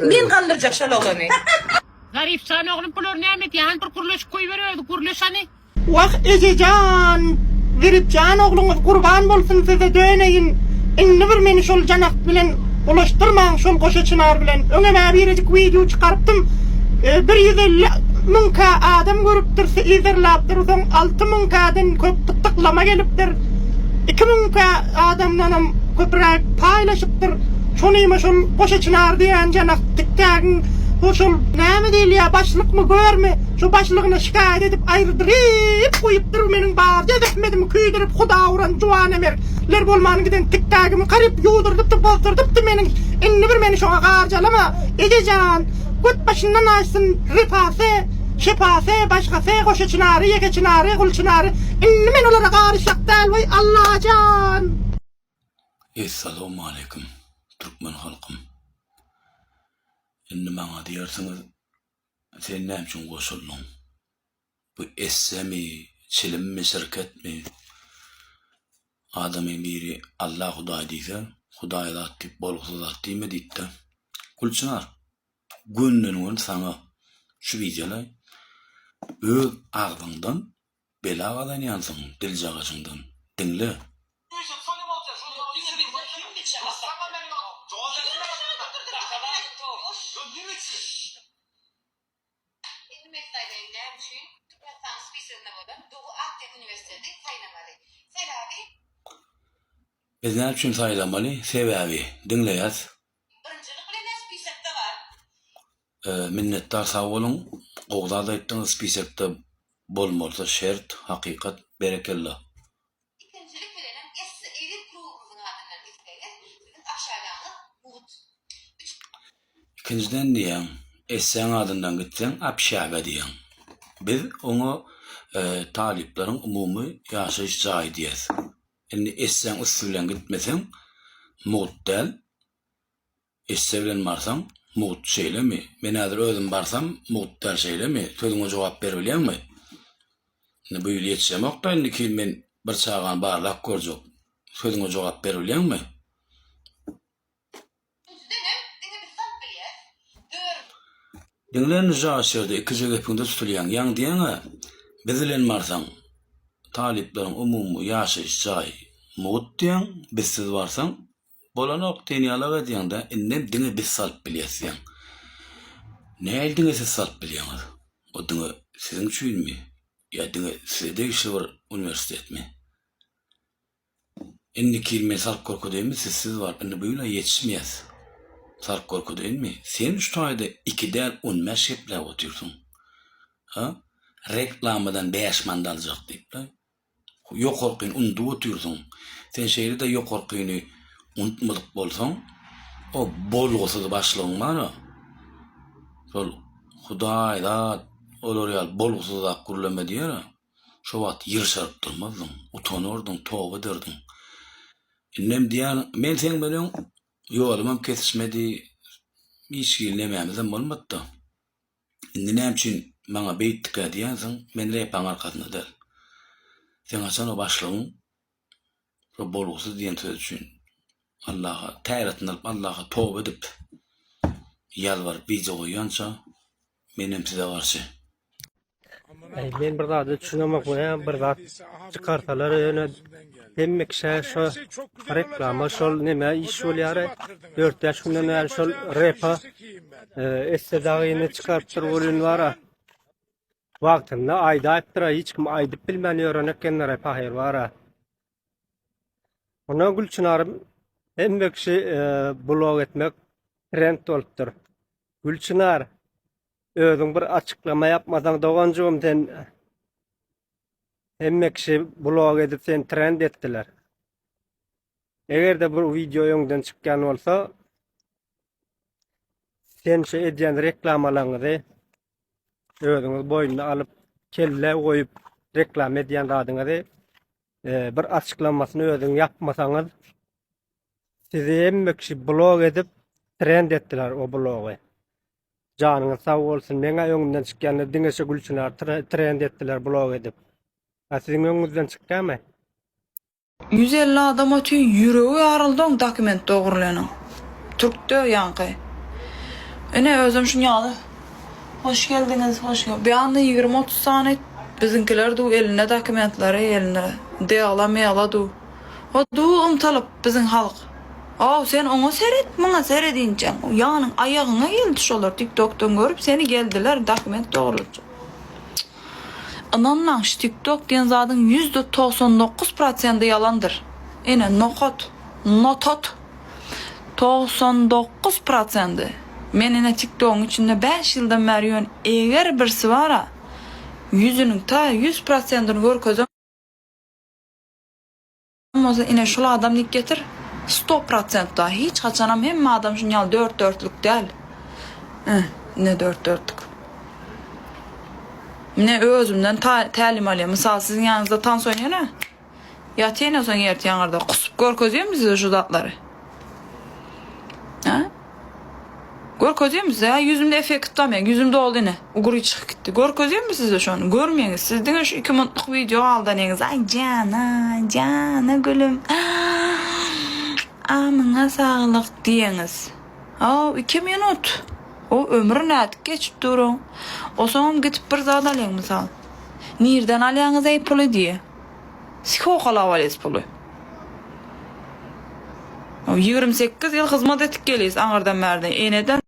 men kandıracak şal olanı. Zarif sana oğlum pulur nimet yani bir kuruluş koy veriyordu kuruluş hani. Vah Ezecan, verip can oğlunuz kurban bolsun size döneyin. Inni bir meni şol canak bilen ulaştırmaň şol goşa çınar bilen. Öňeme birecik video çıkarptım. 150 münka adam görüpdir, izlerläpdir, 6 münkadan köp tıklama gelipdir. 2 münka adamdan köprek paylaşıpdır. Şonuyma şol goşa çınar diýen canak TikTok'un hoşul näme diýilýär, başlyk mı görme? Şu başlygyna şikayet edip aýrdyryp goýupdyr meniň bar jezehmedimi küýdirip Huda uran juwan emerler bolmany giden TikTok'ymy garyp ýuwdurdyp bastyrdyp meniň inni bir meni şoňa garjalama. Ejejan göt başyndan aýsyn repase, şepase, başgase, goşa çynary, ýeke çynary, gul çynary. Inni men olara garşak däl we Allahjan. Assalamu alaikum Türkmen halkım. Inni bana diýersiňiz, sen näme üçin goşuldun? Bu essemi, çilimmi, şirketmi? Adamın biri Allah Huda diýse, Hudaýa zat diýip bolgusa zat diýme diýipdi. Gulçynar, günnün sana şu videolar öz ağzından belagadan ýansyň, diljagaşyňdan dinle. Biz näme üçin saýlamaly? Sebäbi dinleýäs. Minnetdar sag bolun. Gowdada aýtdyňyz spisekde bolmalsa şert, hakykat, berekellah. İkincilik bilenem elit kurulumuzun adından izleyelim. Sizin aşağıdağınız buğut. İkinciden diýen, essen adından gitsen apşaga diýen. Biz onu taliplerin umumy ýaşaýyş jaýy diýäs. Indi essen usulen gitmesen muğut del. Esse bilen barsan muğut şeýlemi? Men häzir özüm barsam muğut del şeýlemi? Sözüňe jogap berebilýärmi? Indi bu ýyl ýetişemek da indi ki men bir çagan barlap görjek. Sözüňe jogap berebilýärmi? Dinlen jaşyrdy iki jegepinde tutulýan ýang diýene bizilen barsan taliplerin umumy ýaşaýyş jaýy muğut diýen, bizsiz barsan bolanok tenýalaga diýende innem diňe biz salyp bilýärsiň. Näil diňe siz salyp bilýäňiz? O diňe siziň üçinmi? Ýa diňe sizde işi bir universitetmi? Indi kilme salyp gorkudymy sizsiz bar, indi bu ýyla ýetişmeýäs. Salyp gorkudymy? Sen şu taýda 2-den 10 meşeple otursun. Ha? Reklamadan 5 man daljak diýipler. Ýokarkyn undy otursun. Sen şeýle-de ýokarkyny unutmadyk bolsaň, o bolgusyz başlygyň many. Şol Hudaý zat olar ýa bolgusyz akurlama diýer. Şo wagt ýyrşaryp durmadyň, utanardyň, toba derdiň. Innem diýen, men sen bilen ýolumam kesişmedi, hiç ýylnemämizem bolmady. Indi näme üçin maňa beýtdik diýensiň, men repaň arkasynda del. Sen açan o başlygyň şo bolgusyz diýen söz üçin Allah'a täretini alıp Allah'a toba edip ýalvaryp bize goýança menem size garşy. Men bir zat düşünemek boýan bir zat çıkarsalar ýöne hemme kişi şo reklama şol näme iş bolýar 4 ýaşyndan bäri şol repa estadagyny çıkartyp bolýan wara. Wagtynda aýda aýtdyra hiç kim aýdyp bilmän ýörenekler repa her wara. Ona Gülçınarym hemme kişi blog etmek trend bolupdyr. Gülçınar özüň bir açıklama yapmadan doganjygym sen hemme kişi blog edip sen trend etdiler. Egerde bu video ýöňden çykkan bolsa sen şu edýän reklamalaryňy özüňiz boýunda alyp kelle goýup reklam edýän zadyňyzy bir açıklamasyny özüň yapmasaňyz sizi hemme kişi blog edip trend etdiler o blogy. Canıňyz sag bolsun, meňe öňümden çykýan diňeşe Gülçynar trend etdiler blog edip. Siziň öňüňizden çykýarmy? 150 adam ötün ýüregi ýaryldyň dokument dogurlanyň. Türkde ýanky. Ene özüm şunyalı. Hoş geldiniz, hoş geldiniz. Bir anda 20-30 saniye bizimkiler du eline dokumentleri eline deyala meyala du. O du umtalıp bizim halk. Sen onu seyret, bana seyredince. Yanın ayağına geldi şolar TikTok'tan görüp seni geldiler dokument doğrulayacak. Ananla şu TikTok diyen zadın %99% yalandır. Ene notot. 99%. Men ene TikTok'un içinde 5 yıldan beri yön eğer birisi var ha, yüzünün ta 100%'ını görkezem. Ama ene şula adam nik getir 100% da hiç kaçanam hem adam şunyal 4-4'lük değil. Ne 4-4'lük. Ne özümden talim alayım. Misal sizin yanınızda tans oynayana. Yatayın o son yertiyen arada. Kusup görkezeyim mi size şu datları? Ha? Görkezeyim mi size ya? Yüzümde efekt tutamayan. Yüzümde oldu yine. Uguru çıkıp gitti. Görkezeyim mi size şu an? Görmeyiniz. Siz de şu 2 minutlık video aldanıyınız. Ay cana gülüm. Amına sağlık diyeniz. 2 minut. O ömrü net geçip durun. O zaman gidip bir zat alayım misal. Nereden alyanız ey pulu diye. Sikoqala alayız pulu. 28 yıl hizmet ettik geliyiz Ankara'dan merden. Eneden